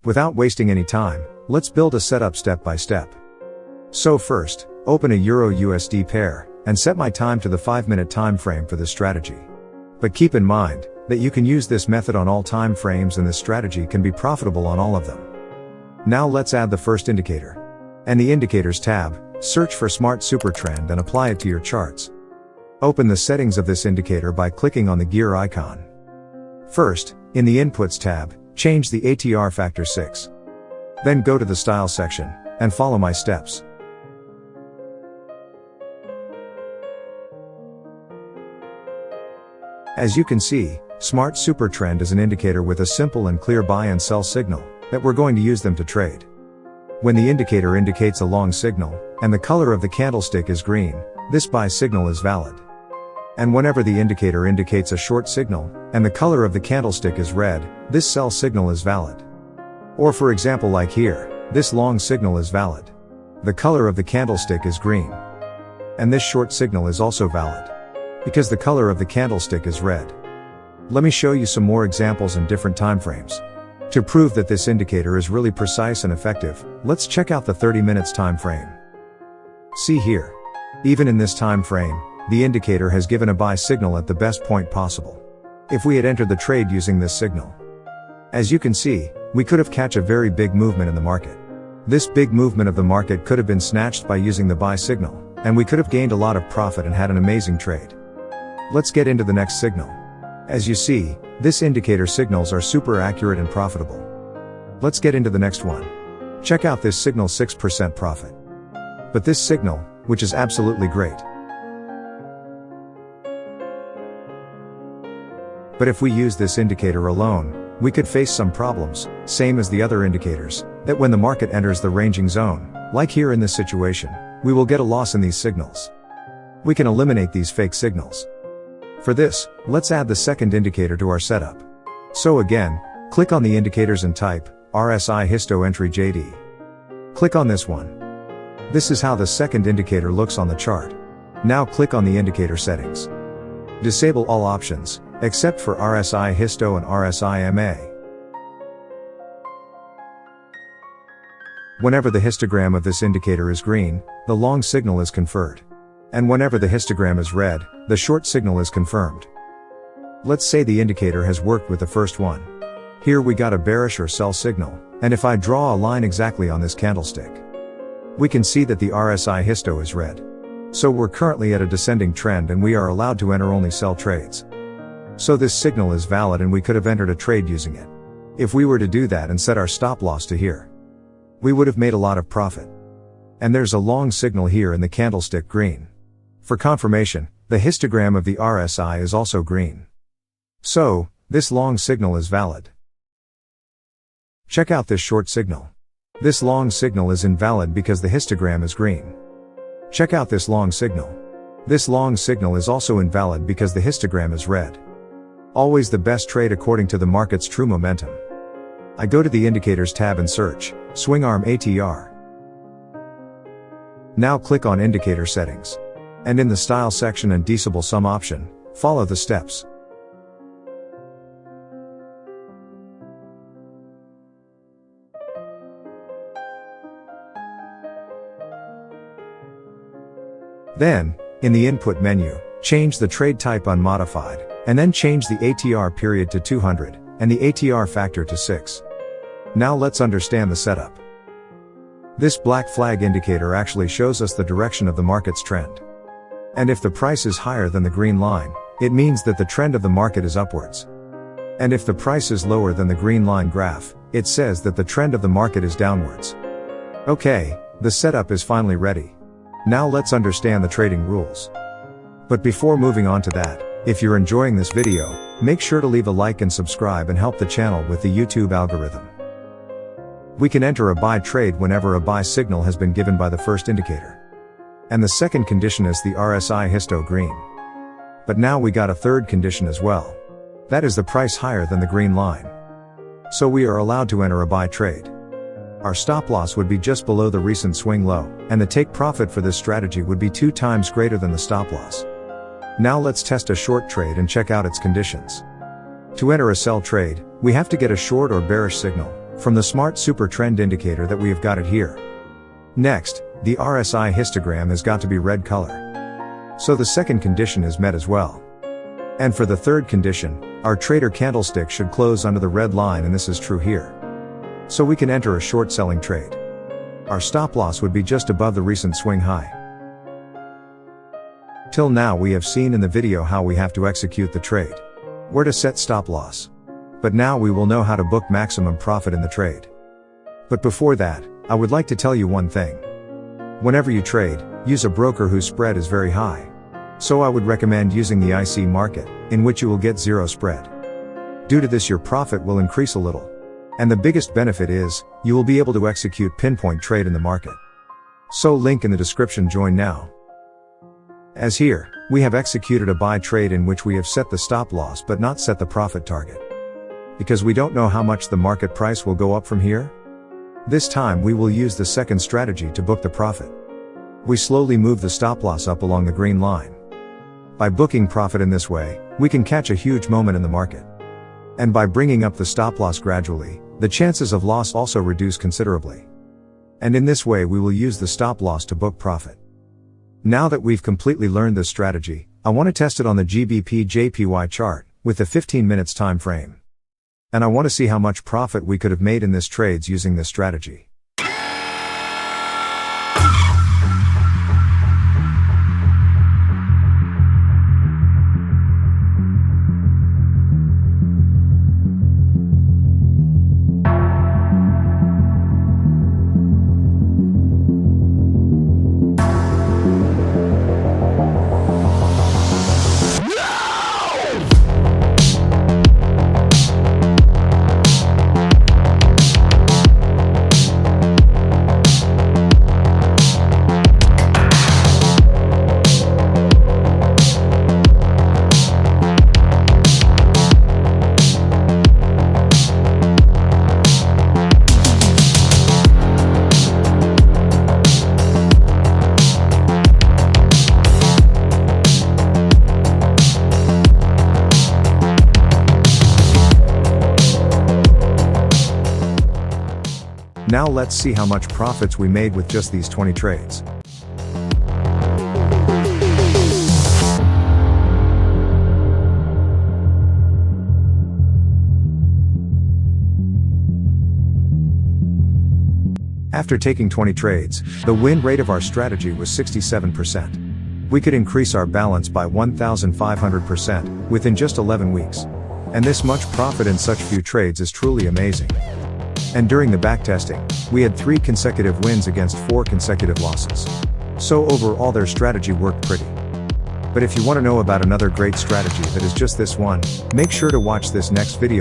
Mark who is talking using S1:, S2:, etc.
S1: Without wasting any time, let's build a setup step by step. So first, open a Euro-USD pair, and set my time to the 5-minute time frame for this strategy. But keep in mind, that you can use this method on all time frames and this strategy can be profitable on all of them. Now let's add the first indicator. And the Indicators tab, search for Smart Supertrend and apply it to your charts. Open the settings of this indicator by clicking on the gear icon. First, in the Inputs tab, change the ATR factor 6. Then go to the Style section, and follow my steps. As you can see, Smart Supertrend is an indicator with a simple and clear buy and sell signal, that we're going to use them to trade. When the indicator indicates a long signal, and the color of the candlestick is green, this buy signal is valid. And whenever the indicator indicates a short signal, and the color of the candlestick is red, this sell signal is valid. Or for example like here, this long signal is valid. The color of the candlestick is green. And this short signal is also valid, because the color of the candlestick is red. Let me show you some more examples in different time frames. To prove that this indicator is really precise and effective, let's check out the 30 minutes time frame. See here. Even in this time frame, the indicator has given a buy signal at the best point possible. If we had entered the trade using this signal, as you can see, we could have catch a very big movement in the market. This big movement of the market could have been snatched by using the buy signal, and we could have gained a lot of profit and had an amazing trade. Let's get into the next signal. As you see, this indicator signals are super accurate and profitable. Let's get into the next one. Check out this signal 6% profit. But this signal, which is absolutely great. But if we use this indicator alone, we could face some problems, same as the other indicators, that when the market enters the ranging zone, like here in this situation, we will get a loss in these signals. We can eliminate these fake signals. For this, let's add the second indicator to our setup. So again, click on the indicators and type, RSI Histo Entry JD. Click on this one. This is how the second indicator looks on the chart. Now click on the indicator settings. Disable all options, except for RSI Histo and RSI MA. Whenever the histogram of this indicator is green, the long signal is conferred. And whenever the histogram is red, the short signal is confirmed. Let's say the indicator has worked with the first one. Here we got a bearish or sell signal, and if I draw a line exactly on this candlestick, we can see that the RSI Histo is red. So we're currently at a descending trend and we are allowed to enter only sell trades. So this signal is valid and we could have entered a trade using it. If we were to do that and set our stop loss to here, we would have made a lot of profit. And there's a long signal here in the candlestick green. For confirmation, the histogram of the RSI is also green. So, this long signal is valid. Check out this short signal. This long signal is invalid because the histogram is green. Check out this long signal. This long signal is also invalid because the histogram is red. Always the best trade according to the market's true momentum. I go to the Indicators tab and search, Swing Arm ATR. Now click on Indicator Settings. And in the Style section and Disable Sum option, follow the steps. Then, in the Input menu, change the trade type unmodified, and then change the ATR period to 200, and the ATR factor to 6. Now let's understand the setup. This black flag indicator actually shows us the direction of the market's trend. And if the price is higher than the green line, it means that the trend of the market is upwards. And if the price is lower than the green line graph, it says that the trend of the market is downwards. Okay, the setup is finally ready. Now let's understand the trading rules. But before moving on to that, if you're enjoying this video, make sure to leave a like and subscribe and help the channel with the YouTube algorithm. We can enter a buy trade whenever a buy signal has been given by the first indicator. And the second condition is the RSI Histo green. But now we got a third condition as well. That is the price higher than the green line. So we are allowed to enter a buy trade. Our stop loss would be just below the recent swing low, and the take profit for this strategy would be 2 times greater than the stop loss. Now let's test a short trade and check out its conditions. To enter a sell trade, we have to get a short or bearish signal, from the Smart Super Trend indicator that we have got it here. Next, the RSI histogram has got to be red color. So the second condition is met as well. And for the third condition, our trader candlestick should close under the red line, and this is true here. So we can enter a short selling trade. Our stop loss would be just above the recent swing high. Till now we have seen in the video how we have to execute the trade, where to set stop loss. But now we will know how to book maximum profit in the trade. But before that, I would like to tell you one thing. Whenever you trade, use a broker whose spread is very high. So I would recommend using the IC market, in which you will get zero spread. Due to this, your profit will increase a little. And the biggest benefit is, you will be able to execute pinpoint trade in the market. So link in the description, join now. As here, we have executed a buy trade in which we have set the stop loss but not set the profit target. Because we don't know how much the market price will go up from here. This time we will use the second strategy to book the profit. We slowly move the stop loss up along the green line. By booking profit in this way, we can catch a huge moment in the market. And by bringing up the stop loss gradually, the chances of loss also reduce considerably. And in this way we will use the stop loss to book profit. Now that we've completely learned this strategy, I want to test it on the GBP JPY chart, with the 15 minutes time frame. And I want to see how much profit we could have made in this trades using this strategy. Now let's see how much profits we made with just these 20 trades. After taking 20 trades, the win rate of our strategy was 67%. We could increase our balance by 1,500% within just 11 weeks. And this much profit in such few trades is truly amazing. And during the backtesting, we had 3 consecutive wins against 4 consecutive losses. So overall their strategy worked pretty. But if you want to know about another great strategy that is just this one, make sure to watch this next video.